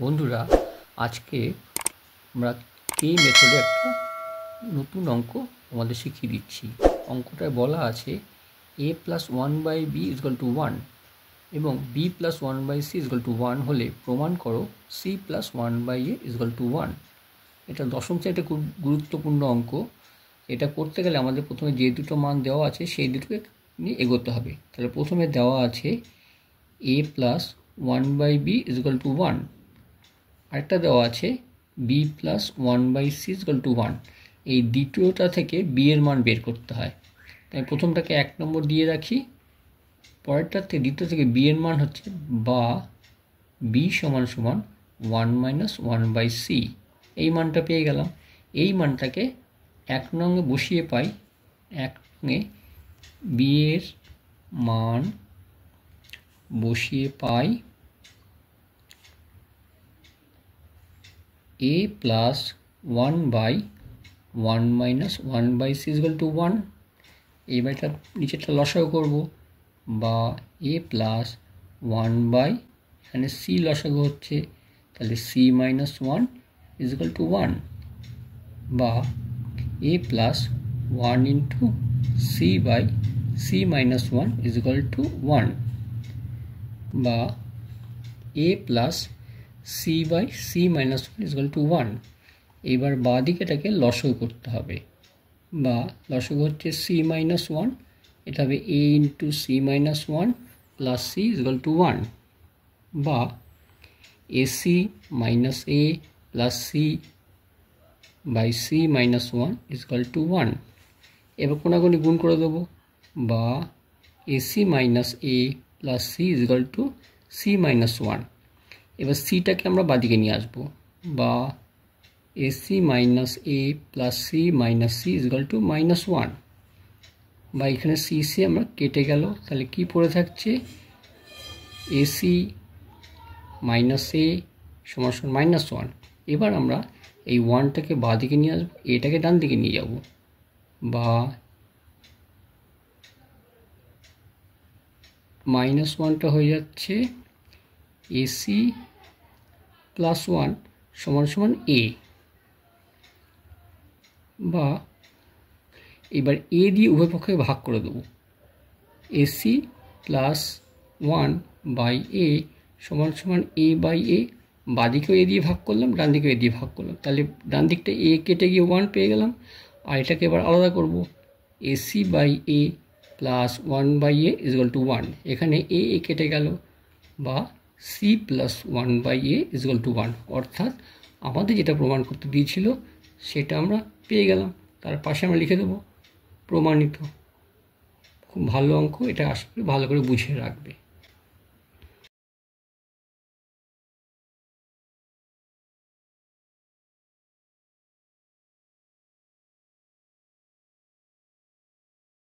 বন্ধুরা, আজকে আমরা কে মেথডে একটা নতুন অঙ্ক আমাদের শিখিয়ে দিচ্ছি। অঙ্কটায় বলা আছে a plus one by B is equal to one এবং b plus one by C is equal to one হলে প্রমাণ করো c plus one by A is equal to one. এটা দশম শ্রেণীতে খুব গুরুত্বপূর্ণ অঙ্ক। এটা করতে গেলে আমাদের প্রথমে যে দুটো মান দেওয়া আছে সেই দুটোকে নিয়ে এগোতে হবে। তাহলে প্রথমে দেওয়া আছে a plus one by B is equal to one, আরেকটা দেওয়া আছে B plus one by C is equal to one. এই দ্বিতীয়টা থেকে বি এর মান বের করতে হয়, তাই প্রথমটাকে 1 নম্বর দিয়ে রাখি। পরেরটার থেকে দ্বিতীয় থেকে বি এর মান হচ্ছে বা বি সমান সমান one minus one by C. এই মানটা পেয়ে গেলাম। এই মানটাকে 1 নঙে বসিয়ে পাই। 1 নঙে বি এর মান বসিয়ে পাই a plus one by one minus one by C is equal to one. এবার এটা নিচেরটা লসাগু করব, বা a প্লাস ওয়ান বাই, এখানে সি লসাগু হচ্ছে, তাহলে C minus one is equal to one, বা a plus one into C by C minus one is equal to one, বা a plus C by C minus one is equal to one. এবার বাঁ দিকে এটাকে লসাগু করতে হবে, বা লসাগু হচ্ছে সি মাইনাস ওয়ান, এটা হবে a into c minus one plus c is equal to one, বা ac minus a plus C by C minus one is equal to one. এবার কোনাগুনি গুণ করে দেবো, বা ac minus a plus c is equal to c minus one. এবার সিটাকে আমরা বাদিকে নিয়ে আসবো, বা ac minus a plus c minus c is equal to minus one, বা এখানে সি সি আমরা কেটে গেল, তাহলে কি পড়ে থাকছে এসি মাইনাস এ সমান সমান মাইনাস ওয়ান। এবার আমরা এই ওয়ানটাকে বাদিকে নিয়ে আসবো, এটাকে ডান দিকে নিয়ে যাব, বা মাইনাস ওয়ানটা হয়ে যাচ্ছে এসি প্লাস ওয়ান সমান সমান এ, বা এবার এ দিয়ে উভয় পক্ষে ভাগ করে দেবো। এসি প্লাস ওয়ান বাই এ সমান সমান এ বাই এ, বাদিকেও এ দিয়ে ভাগ করলাম, ডান দিকেও এ দিয়ে ভাগ করলাম, তাহলে ডান দিকটা এ কেটে গিয়ে ওয়ান পেয়ে গেলাম। আর এটাকে এবার আলাদা করব, A C by A plus one by A is equal to one. এখানে এ কেটে গেল, বা C plus one by A is equal to one. অর্থাৎ আমাদের যেটা প্রমাণ করতে দিয়েছিল সেটা আমরা পেয়ে গেলাম। তার পাশে আমরা লিখে দেবো প্রমাণিত। খুব ভালো অঙ্ক, এটা আশা করি ভালো করে বুঝে রাখবে।